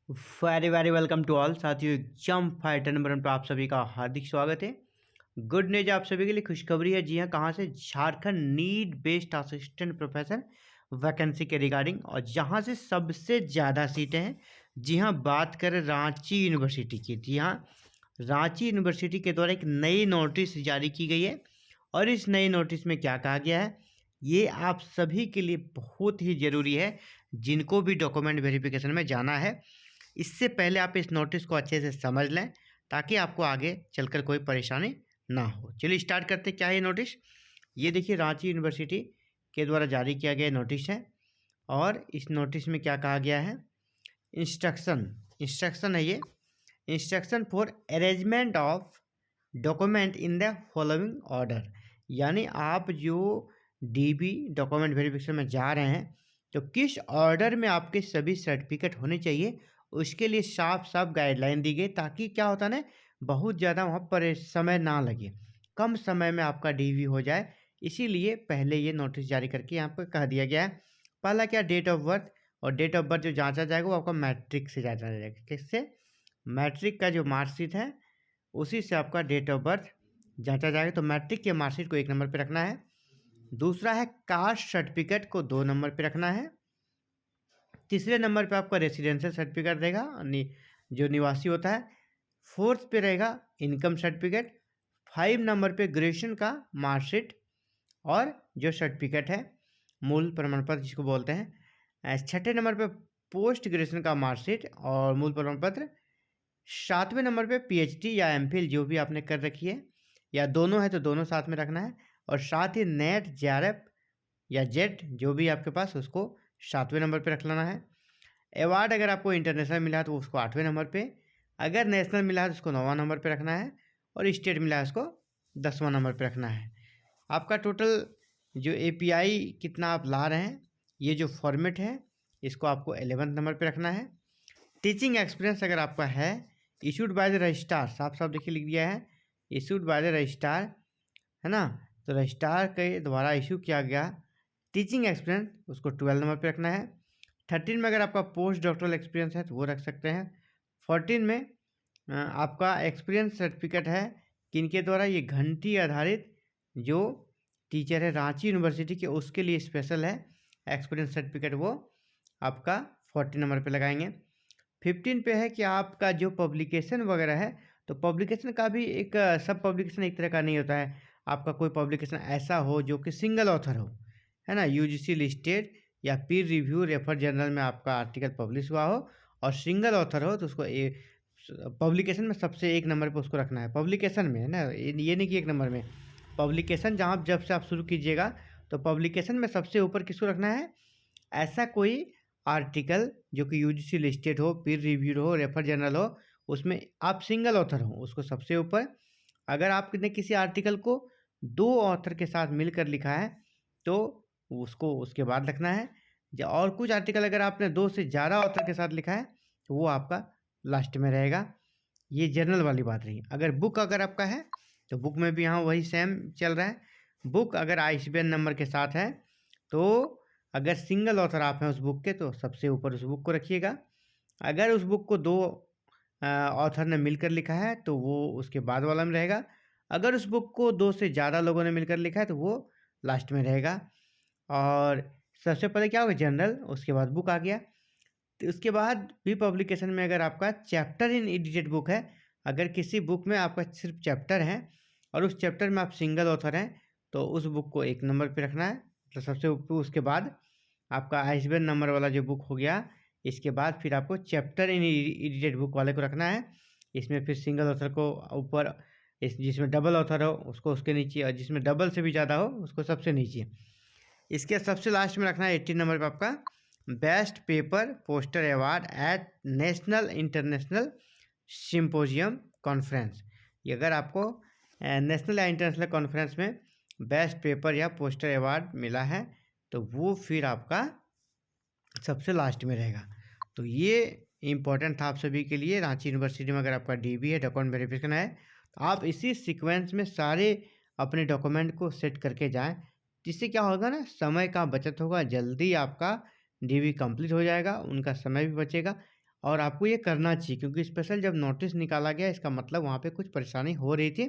Very very welcome to all साथियों। Exam fighter number 1 पर आप सभी का हार्दिक स्वागत है। गुड न्यूज आप सभी के लिए खुशखबरी है। जी हाँ, कहाँ से? Jharkhand need based assistant professor vacancy के रिगार्डिंग, और जहाँ से सबसे ज़्यादा सीटें हैं। जी हाँ, बात करें रांची यूनिवर्सिटी की। जी हाँ, रांची यूनिवर्सिटी के द्वारा एक नई नोटिस जारी की गई है, और इस नई नोटिस में क्या कहा गया है ये आप सभी के लिए बहुत ही ज़रूरी है, जिनको भी डॉक्यूमेंट वेरिफिकेशन में जाना है। इससे पहले आप इस नोटिस को अच्छे से समझ लें, ताकि आपको आगे चलकर कोई परेशानी ना हो। चलिए स्टार्ट करते हैं। क्या है ये नोटिस? ये देखिए, रांची यूनिवर्सिटी के द्वारा जारी किया गया नोटिस है, और इस नोटिस में क्या कहा गया है? इंस्ट्रक्शन है ये। Instruction for arrangement of document in the following order. यानी आप जो डीबी डॉक्यूमेंट वेरिफिकेशन में जा रहे हैं, तो किस ऑर्डर में आपके सभी सर्टिफिकेट होने चाहिए, उसके लिए साफ साफ गाइडलाइन दी गई, ताकि क्या होता है ना, बहुत ज़्यादा वहाँ पर समय ना लगे, कम समय में आपका डीवी हो जाए। इसीलिए पहले ये नोटिस जारी करके यहाँ पर कह दिया गया है। पहला क्या? Date of birth. और डेट ऑफ बर्थ जो जांचा जाएगा वो आपका मैट्रिक से जांचा जाएगा। किससे? मैट्रिक का जो मार्कशीट है उसी से आपका डेट ऑफ बर्थ जांचा जाएगा। तो मैट्रिक के मार्कशीट को 1 नंबर पे रखना है। दूसरा है कास्ट सर्टिफिकेट को 2 नंबर पे रखना है। तीसरे नंबर पे आपका रेसिडेंशियल सर्टिफिकेट रहेगा, जो निवासी होता है। फोर्थ पे रहेगा इनकम सर्टिफिकेट। 5 नंबर पे ग्रेजुएशन का मार्कशीट और जो सर्टिफिकेट है, मूल प्रमाण पत्र जिसको बोलते हैं। छठे नंबर पे पोस्ट ग्रेजुएशन का मार्कशीट और मूल प्रमाण पत्र। 7वें नंबर पे पीएचडी या एमफिल जो भी आपने कर रखी है, या दोनों है तो दोनों साथ में रखना है। और साथ ही नेट, जेआरएफ या जेट जो भी आपके पास, उसको 7वें नंबर पे रख लेना है। अवार्ड अगर आपको इंटरनेशनल मिला है तो उसको 8वें नंबर पे, अगर नेशनल मिला है तो उसको 9वां नंबर पे रखना है, और स्टेट मिला है उसको 10वां नंबर पे रखना है। आपका टोटल जो एपीआई कितना आप ला रहे हैं, ये जो फॉर्मेट है, इसको आपको 11वें नंबर पे रखना है। टीचिंग एक्सपीरियंस अगर आपका है, इशूड बाय द रजिस्ट्रार, साफ साफ देखिए लिख दिया है, इशूड बाय द रजिस्ट्रार, है ना। तो रजिस्ट्रार के द्वारा इशू किया गया टीचिंग एक्सपीरियंस, उसको 12 नंबर पे रखना है। 13 में अगर आपका पोस्ट डॉक्टरल एक्सपीरियंस है तो वो रख सकते हैं। 14 में आपका एक्सपीरियंस सर्टिफिकेट है किनके द्वारा? ये घंटी आधारित जो टीचर है रांची यूनिवर्सिटी के, उसके लिए स्पेशल है एक्सपीरियंस सर्टिफिकेट, वो आपका 14 नंबर पे लगाएंगे। 15 पे है कि आपका जो पब्लिकेशन वगैरह है, तो पब्लिकेशन का भी एक सब पब्लिकेशन एक तरह का नहीं होता है। आपका कोई पब्लिकेशन ऐसा हो जो कि सिंगल ऑथर हो, है ना, यूजीसी लिस्टेड या पीर रिव्यू रेफर जर्नल में आपका आर्टिकल पब्लिश हुआ हो, और सिंगल ऑथर हो, तो उसको पब्लिकेशन में सबसे 1 नंबर पे उसको रखना है। पब्लिकेशन में, है ना, ये नहीं कि 1 नंबर में। पब्लिकेशन जहाँ जब से आप शुरू कीजिएगा, तो पब्लिकेशन में सबसे ऊपर किसको रखना है? ऐसा कोई आर्टिकल जो कि यूजीसी लिस्टेड हो, पीर रिव्यूड हो, रेफर जर्नल हो, उसमें आप सिंगल ऑथर हो, उसको सबसे ऊपर। अगर आपने किसी आर्टिकल को 2 ऑथर के साथ मिलकर लिखा है, तो उसको उसके बाद रखना है। और कुछ आर्टिकल अगर आपने 2 से ज़्यादा ऑथर के साथ लिखा है, तो वो आपका लास्ट में रहेगा। ये जर्नल वाली बात रही। अगर बुक अगर आपका है, तो बुक में भी यहाँ वही सेम चल रहा है। बुक अगर आईएसबीएन नंबर के साथ है, तो अगर सिंगल ऑथर आप हैं उस बुक के, तो सबसे ऊपर उस बुक को रखिएगा। अगर उस बुक को 2 ऑथर ने मिलकर लिखा है, तो वो उसके बाद वाला में रहेगा। अगर उस बुक को 2 से ज़्यादा लोगों ने मिलकर लिखा है, तो वो लास्ट में रहेगा। और सबसे पहले क्या होगा? जनरल, उसके बाद बुक आ गया। तो उसके बाद भी पब्लिकेशन में अगर आपका चैप्टर इन एडिटेड बुक है, अगर किसी बुक में आपका सिर्फ चैप्टर है और उस चैप्टर में आप सिंगल ऑथर हैं, तो उस बुक को 1 नंबर पे रखना है, तो सबसे ऊपर। उसके बाद आपका आईएसबीएन नंबर वाला जो बुक हो गया, इसके बाद फिर आपको चैप्टर इन एडिटेड बुक वाले को रखना है। इसमें फिर सिंगल ऑथर को ऊपर, जिसमें डबल ऑथर हो उसको उसके नीचे, और जिसमें डबल से भी ज़्यादा हो उसको सबसे नीचे। इसके सबसे लास्ट में रखना है 18 नंबर पर आपका best paper poster award eight national international symposium conference. ये अगर आपको नेशनल या इंटरनेशनल कॉन्फ्रेंस में बेस्ट पेपर या पोस्टर अवार्ड मिला है, तो वो फिर आपका सबसे लास्ट में रहेगा। तो ये इम्पोर्टेंट था आप सभी के लिए। रांची यूनिवर्सिटी में अगर आपका डीबी है, डॉक्यूमेंट वेरिफिकेशन है, तो आप इसी सीक्वेंस में सारे अपने डॉक्यूमेंट को सेट करके जाएं। जिससे क्या होगा ना, समय का बचत होगा, जल्दी आपका डीबी कंप्लीट हो जाएगा, उनका समय भी बचेगा। और आपको ये करना चाहिए, क्योंकि स्पेशल जब नोटिस निकाला गया इसका मतलब वहाँ पे कुछ परेशानी हो रही थी,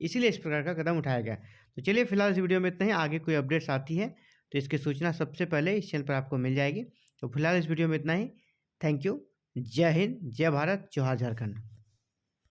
इसीलिए इस प्रकार का कदम उठाया गया। तो चलिए फिलहाल इस वीडियो में इतना ही। आगे कोई अपडेट्स आती है तो इसकी सूचना सबसे पहले इस चैनल पर आपको मिल जाएगी। तो फिलहाल इस वीडियो में इतना ही। Thank you. जय हिंद, जय भारत, जोहार झारखंड।